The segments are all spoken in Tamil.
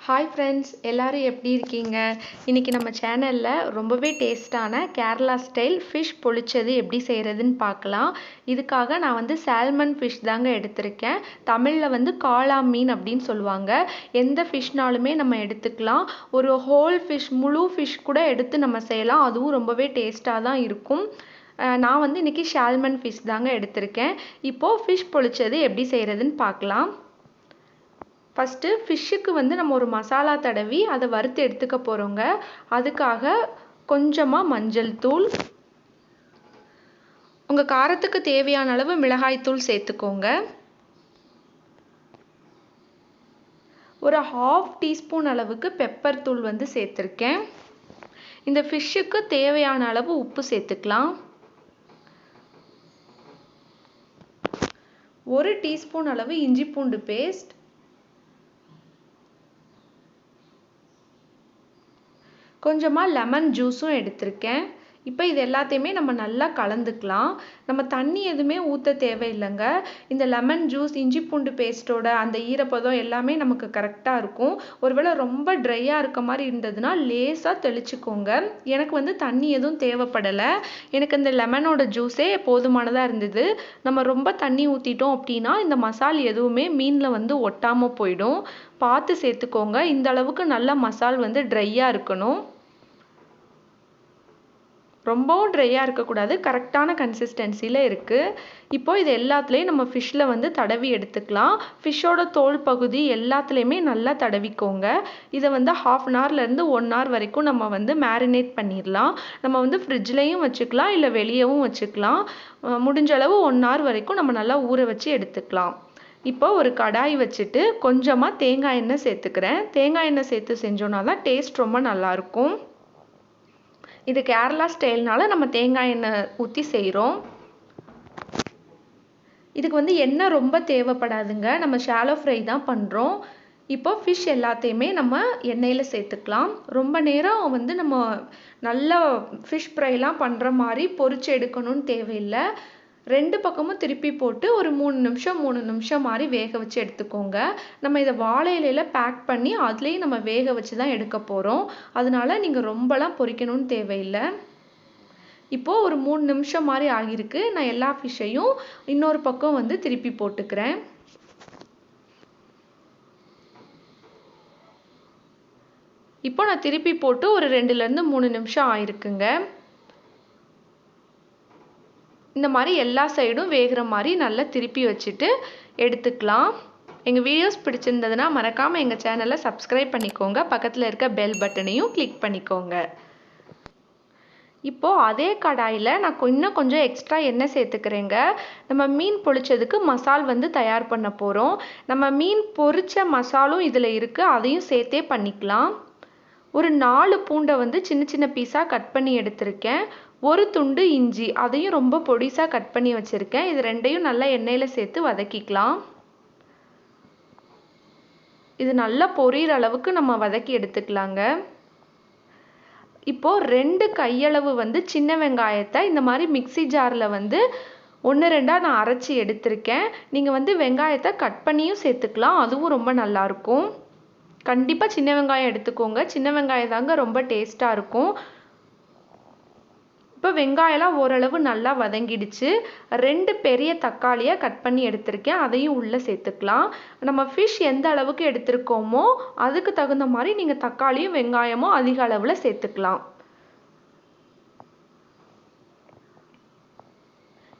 ஹாய் ஃப்ரெண்ட்ஸ், எல்லாரும் எப்படி இருக்கீங்க? இன்றைக்கி நம்ம சேனலில் ரொம்பவே டேஸ்டான கேரளா ஸ்டைல் ஃபிஷ் பொழிச்சது எப்படி செய்கிறதுன்னு பார்க்கலாம். இதுக்காக நான் வந்து சால்மன் ஃபிஷ் தாங்க எடுத்திருக்கேன். தமிழில் காளா மீன் அப்படின்னு சொல்லுவாங்க. எந்த ஃபிஷ்னாலுமே நம்ம எடுத்துக்கலாம். ஒரு ஹோல் ஃபிஷ், முழு ஃபிஷ் கூட எடுத்து நம்ம செய்யலாம். அதுவும் ரொம்பவே டேஸ்ட்டாக தான் இருக்கும். நான் இன்றைக்கி சால்மன் ஃபிஷ் தாங்க எடுத்திருக்கேன். இப்போது ஃபிஷ் பொழிச்சது எப்படி செய்கிறதுன்னு பார்க்கலாம். ஃபஸ்ட்டு ஃபிஷ்ஷுக்கு நம்ம ஒரு மசாலா தடவி அதை வறுத்து எடுத்துக்க போகிறோங்க. அதுக்காக கொஞ்சமாக மஞ்சள் தூள், உங்கள் காரத்துக்கு தேவையான அளவு மிளகாய்த்தூள் சேர்த்துக்கோங்க. ஒரு 1/2 டீஸ்பூன் அளவுக்கு பெப்பர் தூள் சேர்த்துருக்கேன். இந்த ஃபிஷ்ஷுக்கு தேவையான அளவு உப்பு சேர்த்துக்கலாம். 1 டீஸ்பூன் அளவு இஞ்சி பூண்டு பேஸ்ட், கொஞ்சமாக லெமன் ஜூஸும் எடுத்திருக்கேன். இப்போ இது எல்லாத்தையுமே நம்ம நல்லா கலந்துக்கலாம். நம்ம தண்ணி எதுவுமே ஊற்ற தேவையில்லைங்க. இந்த லெமன் ஜூஸ், இஞ்சி பூண்டு பேஸ்ட்டோட அந்த ஈரப்பதம் எல்லாமே நமக்கு கரெக்டாக இருக்கும். ஒருவேளை ரொம்ப ட்ரையாக இருக்க மாதிரி இருந்ததுன்னா லேசாக தெளிச்சுக்கோங்க. எனக்கு தண்ணி எதுவும் தேவைப்படலை. எனக்கு இந்த லெமனோட ஜூஸே போதுமானதாக இருந்தது. நம்ம ரொம்ப தண்ணி ஊற்றிட்டோம் அப்படின்னா இந்த மசால் எதுவுமே மீனில் ஒட்டாமல் போயிடும். பார்த்து சேர்த்துக்கோங்க. இந்த அளவுக்கு நல்லா மசால் ட்ரையாக இருக்கணும். ரொம்பவும் ட்ரையாக இருக்கக்கூடாது, கரெக்டான கன்சிஸ்டன்சியில் இருக்குது. இப்போது இது எல்லாத்துலேயும் நம்ம ஃபிஷ்ஷில் தடவி எடுத்துக்கலாம். ஃபிஷ்ஷோட தோல் பகுதி எல்லாத்துலேயுமே நல்லா தடவிக்கோங்க. இதை 1/2 ஹவர்லேருந்து 1 ஹவர் வரைக்கும் நம்ம மேரினேட் பண்ணிடலாம். நம்ம ஃப்ரிட்ஜ்லேயும் வச்சுக்கலாம், இல்லை வெளியவும் வச்சுக்கலாம். முடிஞ்ச அளவு 1 ஹவர் வரைக்கும் நம்ம நல்லா ஊற வச்சு எடுத்துக்கலாம். இப்போ ஒரு கடாய் வச்சுட்டு கொஞ்சமாக தேங்காய் எண்ணெய் சேர்த்துக்கிறேன். தேங்காய் எண்ணெய் சேர்த்து செஞ்சோன்னா தான் டேஸ்ட் ரொம்ப நல்லாயிருக்கும். இது கேரளா ஸ்டைல்னால நம்ம தேங்காய் எண்ணெய் ஊற்றி செய்கிறோம். இதுக்கு எண்ணெய் ரொம்ப தேவைப்படாதுங்க. நம்ம ஷாலோ ஃப்ரை தான் பண்ணுறோம். இப்போ ஃபிஷ் எல்லாத்தையுமே நம்ம எண்ணெயில் சேர்த்துக்கலாம். ரொம்ப நேரம் நம்ம நல்லா ஃபிஷ் ஃப்ரைலாம் பண்ணுற மாதிரி பொரிச்சு எடுக்கணும்னு தேவையில்லை. 2 பக்கமும் திருப்பி போட்டு ஒரு 3 நிமிஷம் மாதிரி வேக வச்சு எடுத்துக்கோங்க. நம்ம இதை வாழை இலையில் பேக் பண்ணி அதுலேயும் நம்ம வேக வச்சு தான் எடுக்க போகிறோம். அதனால நீங்கள் ரொம்பலாம் பொரிக்கணும்னு தேவையில்லை. இப்போது ஒரு 3 நிமிஷம் மாதிரி ஆகியிருக்கு. நான் எல்லா ஃபிஷ்ஷையும் இன்னொரு பக்கம் திருப்பி போட்டுக்கிறேன். இப்போ நான் திருப்பி போட்டு ஒரு 2லேருந்து 3 நிமிஷம் ஆயிருக்குங்க. இந்த மாதிரி எல்லா சைடும் வேகிற மாதிரி நல்லா திருப்பி வச்சுட்டு எடுத்துக்கலாம். எங்கள் வீடியோஸ் பிடிச்சிருந்ததுன்னா மறக்காமல் எங்கள் சேனலை சப்ஸ்கிரைப் பண்ணிக்கோங்க. பக்கத்தில் இருக்க பெல் பட்டனையும் கிளிக் பண்ணிக்கோங்க. இப்போது அதே கடாயில் நான் இன்னும் கொஞ்சம் எக்ஸ்ட்ரா எண்ணெய் சேர்த்துக்கிறேங்க. நம்ம மீன் பொழிச்சதுக்கு மசால் தயார் பண்ண போகிறோம். நம்ம மீன் பொரிச்ச மசாலும் இதில் இருக்குது, அதையும் சேர்த்தே பண்ணிக்கலாம். ஒரு 4 பூண்டை சின்ன சின்ன பீஸாக கட் பண்ணி எடுத்திருக்கேன். ஒரு துண்டு இஞ்சி, அதையும் ரொம்ப பொடிசாக கட் பண்ணி வச்சுருக்கேன். இது ரெண்டையும் நல்லா எண்ணெயில் சேர்த்து வதக்கிக்கலாம். இது நல்லா பொரியிற அளவுக்கு நம்ம வதக்கி எடுத்துக்கலாங்க. இப்போது 2 கையளவு சின்ன வெங்காயத்தை இந்த மாதிரி மிக்ஸி ஜாரில் 1-2 நான் அரைச்சி எடுத்திருக்கேன். நீங்கள் வெங்காயத்தை கட் பண்ணியும் சேர்த்துக்கலாம், அதுவும் ரொம்ப நல்லாயிருக்கும். கண்டிப்பாக சின்ன வெங்காயம் எடுத்துக்கோங்க. சின்ன வெங்காயம் தாங்க ரொம்ப டேஸ்ட்டாக இருக்கும். இப்போ வெங்காயம்லாம் ஓரளவு நல்லா வதங்கிடுச்சு. 2 பெரிய தக்காளியை கட் பண்ணி எடுத்திருக்கேன், அதையும் உள்ளே சேர்த்துக்கலாம். நம்ம ஃபிஷ் எந்த அளவுக்கு எடுத்திருக்கோமோ அதுக்கு தகுந்த மாதிரி நீங்கள் தக்காளியும் வெங்காயமும் அதிக அளவில் சேர்த்துக்கலாம்.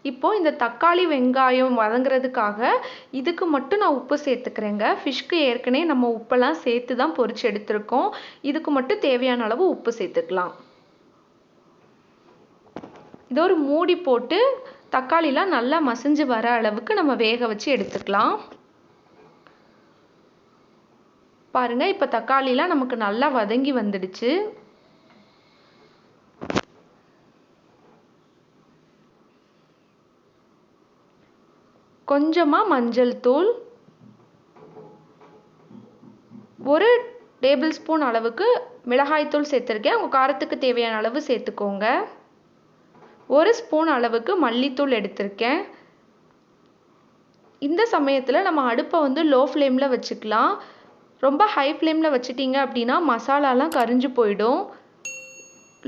இப்போது இந்த தக்காளி வெங்காயம் வதங்குறதுக்காக இதுக்கு மட்டும் நான் உப்பு சேர்த்துக்கிறேங்க. ஃபிஷ்க்கு ஏற்கனவே நம்ம உப்பெல்லாம் சேர்த்து தான் பொரிச்சு எடுத்திருக்கோம். இதுக்கு மட்டும் தேவையான அளவு உப்பு சேர்த்துக்கலாம். இது ஒரு மூடி போட்டு தக்காளிலாம் நல்லா மசிஞ்சு வர அளவுக்கு நம்ம வேக வச்சு எடுத்துக்கலாம். பாருங்க, இப்போ தக்காளிலாம் நமக்கு நல்லா வதங்கி வந்துடுச்சு. கொஞ்சமாக மஞ்சள் தூள், 1 டேபிள் ஸ்பூன் அளவுக்கு மிளகாய்த்தூள் சேர்த்துருக்கேன். உங்கள் காரத்துக்கு தேவையான அளவு சேர்த்துக்கோங்க. 1 ஸ்பூன் அளவுக்கு மல்லித்தூள் எடுத்திருக்கேன். இந்த சமயத்தில் நம்ம அடுப்பை லோ ஃப்ளேமில் வச்சுக்கலாம். ரொம்ப ஹை ஃப்ளேமில் வச்சிட்டிங்க அப்படின்னா மசாலாலாம் கரிஞ்சு போயிடும்.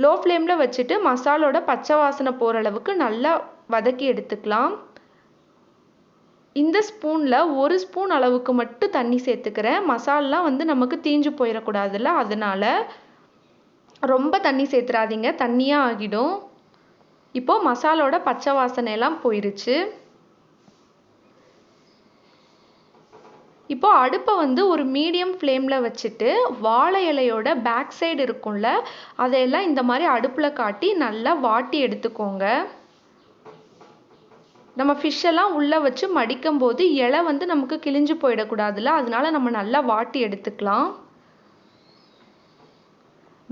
லோ ஃப்ளேமில் வச்சுட்டு மசாலோட பச்சை வாசனை போகிற அளவுக்கு நல்லா வதக்கி எடுத்துக்கலாம். இந்த ஸ்பூனில் 1 ஸ்பூன் அளவுக்கு மட்டும் தண்ணி சேர்த்துக்கிறேன். மசாலாம் வந்து நமக்கு தீஞ்சு போயிடக்கூடாதுல்ல, அதனால் ரொம்ப தண்ணி சேர்த்துறாதீங்க, தண்ணியாக ஆகிடும். இப்போது மசாலோட பச்சை வாசனையெல்லாம் போயிருச்சு. இப்போ அடுப்பை வந்து ஒரு மீடியம் ஃப்ளேமில் வச்சுட்டு வாழை இலையோட பேக் சைடு இருக்கும்ல, அதையெல்லாம் இந்த மாதிரி அடுப்பில் காட்டி நல்லா வாட்டி எடுத்துக்கோங்க. நம்ம ஃபிஷ்ஷெல்லாம் உள்ளே வச்சு மடிக்கும் போது இலை வந்து நமக்கு கிழிஞ்சு போயிடக்கூடாதுல்ல, அதனால நம்ம நல்லா வாட்டி எடுத்துக்கலாம்.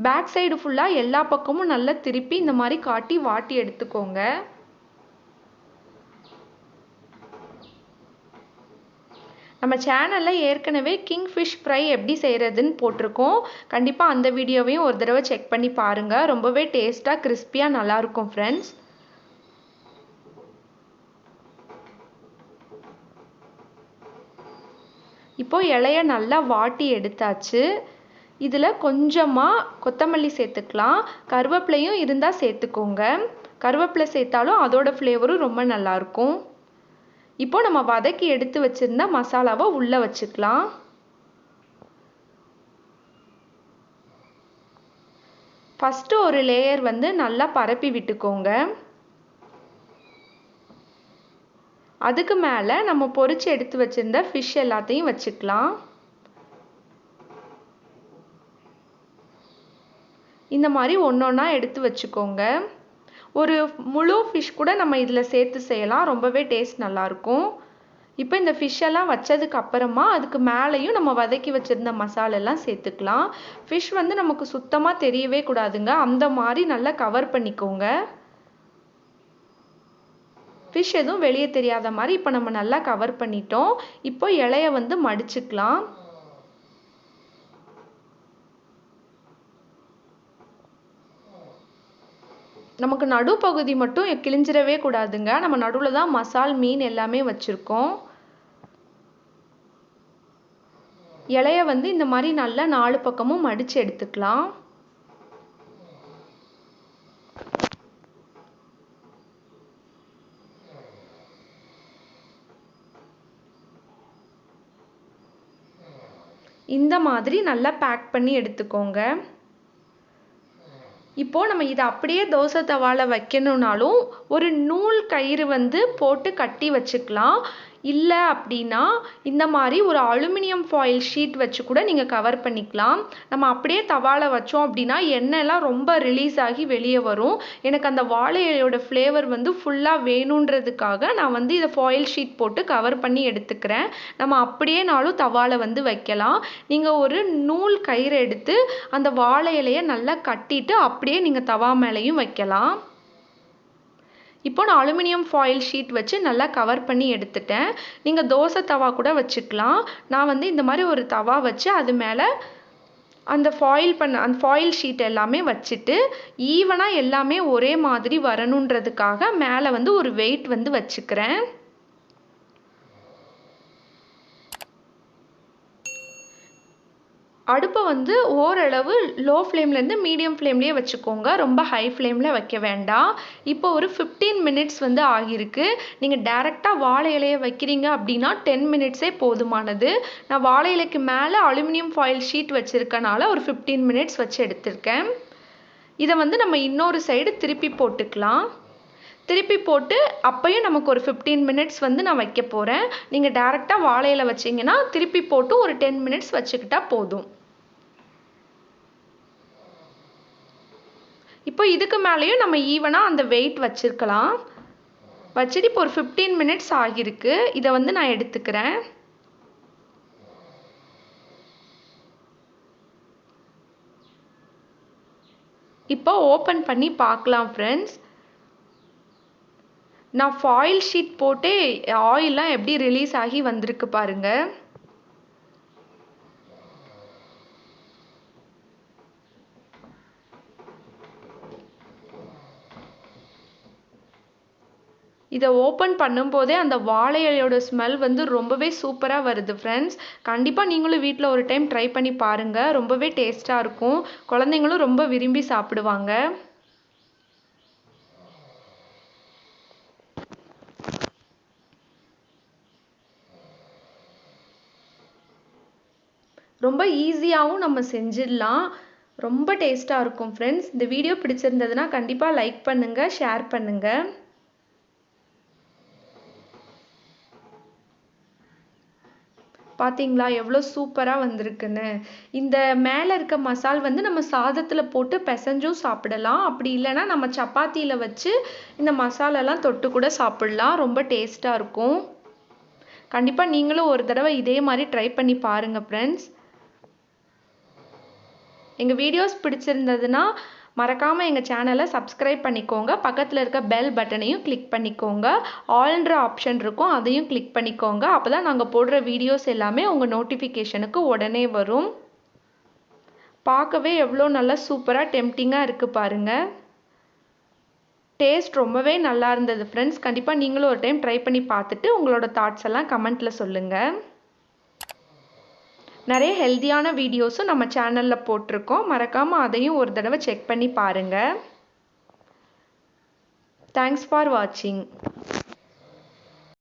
பேக் சைடு ஃபுல்லாக எல்லா பக்கமும் நல்லா திருப்பி இந்த மாதிரி காட்டி வாட்டி எடுத்துக்கோங்க. நம்ம சேனலில் ஏற்கனவே கிங் ஃபிஷ் ஃப்ரை எப்படி செய்கிறதுன்னு போட்டிருக்கோம். கண்டிப்பாக அந்த வீடியோவையும் ஒரு தடவை செக் பண்ணி பாருங்கள். ரொம்பவே டேஸ்ட்டாக கிறிஸ்பியாக நல்லாயிருக்கும் ஃப்ரெண்ட்ஸ். இப்போது இலையை நல்லா வாட்டி எடுத்தாச்சு. இதில் கொஞ்சமாக கொத்தமல்லி சேர்த்துக்கலாம். கருவேப்பிலையும் இருந்தால் சேர்த்துக்கோங்க. கருவேப்பிலை சேர்த்தாலும் அதோட ஃப்ளேவரும் ரொம்ப நல்லாயிருக்கும். இப்போ நம்ம வதக்கி எடுத்து வச்சிருந்த மசாலாவை உள்ளே வச்சுக்கலாம். ஃபஸ்ட்டு ஒரு லேயர் வந்து நல்லா பரப்பி விட்டுக்கோங்க. அதுக்கு மேலே நம்ம பொரிச்சு எடுத்து வச்சிருந்த ஃபிஷ் எல்லாத்தையும் வச்சுக்கலாம். இந்த மாதிரி ஒன்றொன்னா எடுத்து வச்சுக்கோங்க. ஒரு முழு ஃபிஷ் கூட நம்ம இதில் சேர்த்து செய்யலாம், ரொம்பவே டேஸ்ட் நல்லாயிருக்கும். இப்போ இந்த ஃபிஷ்ஷெல்லாம் வச்சதுக்கு அப்புறமா அதுக்கு மேலேயும் நம்ம வதக்கி வச்சுருந்த மசாலெல்லாம் சேர்த்துக்கலாம். ஃபிஷ் வந்து நமக்கு சுத்தமாக தெரியவே கூடாதுங்க, அந்த மாதிரி நல்லா கவர் பண்ணிக்கோங்க. ஃபிஷ் எதுவும் வெளியே தெரியாத மாதிரி இப்போ நம்ம நல்லா கவர் பண்ணிட்டோம். இப்போ இலையை வந்து மடிச்சுக்கலாம். நமக்கு நடுப்பகுதி மட்டும் கிழிஞ்சிடவே கூடாதுங்க, நம்ம நடுவில் தான் மசால் மீன் எல்லாமே வச்சுருக்கோம். இலையை வந்து இந்த மாதிரி நல்லா 4 பக்கமும் மடித்து எடுத்துக்கலாம். இந்த மாதிரி நல்லா பேக் பண்ணி எடுத்துக்கோங்க. இப்போது நம்ம இதை அப்படியே தோசை தவாவில் வைக்கணுன்னாலும் ஒரு நூல் கயிறு வந்து போட்டு கட்டி வச்சுக்கலாம். இல்லை அப்படின்னா இந்த மாதிரி ஒரு அலுமினியம் ஃபாயில் ஷீட் வச்சு கூட நீங்கள் கவர் பண்ணிக்கலாம். நம்ம அப்படியே தவாவில் வச்சோம் அப்படின்னா எண்ணெய்லாம் ரொம்ப ரிலீஸ் ஆகி வெளியே வரும். எனக்கு அந்த வாழை இலையோட ஃப்ளேவர் வந்து ஃபுல்லாக வேணுன்றதுக்காக நான் வந்து இதை ஃபாயில் ஷீட் போட்டு கவர் பண்ணி எடுத்துக்கிறேன். நம்ம அப்படியேனாலும் தவாவில் வந்து வைக்கலாம். நீங்கள் ஒரு நூல் கயிறு எடுத்து அந்த வாழை இலையை நல்லா கட்டிட்டு அப்படியே நீங்கள் தவா மேலேயும் வைக்கலாம். இப்போ நான் அலுமினியம் ஃபாயில் ஷீட் வச்சு நல்லா கவர் பண்ணி எடுத்துட்டேன். நீங்கள் தோசை தவா கூட வச்சுக்கலாம். நான் வந்து இந்த மாதிரி ஒரு தவா வச்சு அது மேலே அந்த ஃபாயில் ஷீட் எல்லாமே வச்சுட்டு ஈவனாக எல்லாமே ஒரே மாதிரி வரணுன்றதுக்காக மேலே வந்து ஒரு வெயிட் வந்து வச்சுக்கிறேன். அடுப்பை வந்து ஓரளவு லோ ஃப்ளேம்லேருந்து மீடியம் ஃப்ளேம்லேயே வச்சுக்கோங்க, ரொம்ப ஹை ஃப்ளேமில் வைக்க வேண்டாம். இப்போ ஒரு 15 மினிட்ஸ் வந்து ஆகியிருக்கு. நீங்கள் டேரெக்டாக வாழை இலையை வைக்கிறீங்க அப்படின்னா 10 மினிட்ஸே போதுமானது. நான் வாழை இலைக்கு மேலே அலுமினியம் ஃபாயில் ஷீட் வச்சுருக்கனால ஒரு 15 மினிட்ஸ் வச்சு எடுத்திருக்கேன். இதை வந்து நம்ம இன்னொரு சைடு திருப்பி போட்டுக்கலாம். திருப்பி போட்டு அப்பையும் நமக்கு ஒரு 15 மினிட்ஸ் வந்து நான் வைக்க போகிறேன். நீங்கள் டேரெக்டாக வாழையில வச்சிங்கன்னா திருப்பி போட்டு ஒரு 10 மினிட்ஸ் வச்சுக்கிட்டா போதும். இப்போ இதுக்கு மேலேயும் நம்ம ஈவனாக அந்த வெயிட் வச்சுருக்கலாம். வச்சுட்டு இப்போ ஒரு 15 மினிட்ஸ் ஆகியிருக்கு. இதை வந்து நான் எடுத்துக்கிறேன். இப்போ ஓப்பன் பண்ணி பார்க்கலாம் ஃப்ரெண்ட்ஸ். நான் ஃபாயில் ஷீட் போட்டே ஆயிலெலாம் எப்படி ரிலீஸ் ஆகி வந்திருக்கு பாருங்க. இதை ஓப்பன் பண்ணும்போதே அந்த வாழை இலையோட ஸ்மெல் வந்து ரொம்பவே சூப்பராக வருது ஃப்ரெண்ட்ஸ். கண்டிப்பாக நீங்களும் வீட்டில் ஒரு டைம் ட்ரை பண்ணி பாருங்கள். ரொம்பவே டேஸ்ட்டாக இருக்கும். குழந்தைங்களும் ரொம்ப விரும்பி சாப்பிடுவாங்க. ரொம்ப ஈஸியாகவும் நம்ம செஞ்சிடலாம். ரொம்ப டேஸ்ட்டாக இருக்கும் ஃப்ரெண்ட்ஸ். இந்த வீடியோ பிடிச்சிருந்ததுன்னா கண்டிப்பாக லைக் பண்ணுங்கள், ஷேர் பண்ணுங்கள். பார்த்தீங்களா எவ்வளோ சூப்பராக வந்திருக்குன்னு. இந்த மேலே இருக்க மசால் வந்து நம்ம சாதத்தில் போட்டு பிசைஞ்சும் சாப்பிடலாம். அப்படி இல்லைன்னா நம்ம சப்பாத்தியில் வச்சு இந்த மசாலெல்லாம் தொட்டு கூட சாப்பிடலாம். ரொம்ப டேஸ்ட்டாக இருக்கும். கண்டிப்பாக நீங்களும் ஒரு தடவை இதே மாதிரி ட்ரை பண்ணி பாருங்கள் ஃப்ரெண்ட்ஸ். எங்கள் வீடியோஸ் பிடிச்சிருந்ததுன்னா மறக்காமல் எங்கள் சேனலை சப்ஸ்கிரைப் பண்ணிக்கோங்க. பக்கத்தில் இருக்க பெல் பட்டனையும் கிளிக் பண்ணிக்கோங்க. ஆல்ன்ற ஆப்ஷன் இருக்கும், அதையும் கிளிக் பண்ணிக்கோங்க. அப்போ தான் நாங்கள் போடுற வீடியோஸ் எல்லாமே உங்கள் நோட்டிஃபிகேஷனுக்கு உடனே வரும். பார்க்கவே எவ்வளோ நல்லா சூப்பராக டெம்ப்டிங்காக இருக்குது பாருங்கள். டேஸ்ட் ரொம்பவே நல்லா இருந்தது ஃப்ரெண்ட்ஸ். கண்டிப்பாக நீங்களும் ஒரு டைம் ட்ரை பண்ணி பார்த்துட்டு உங்களோட தாட்ஸ் எல்லாம் கமெண்ட்டில் சொல்லுங்கள். நிறைய ஹெல்த்தியான வீடியோஸும் நம்ம சேனலில் போட்டிருக்கோம். மறக்காமல் அதையும் ஒரு தடவை செக் பண்ணி பாருங்கள். தேங்க்ஸ் ஃபார் வாட்சிங்.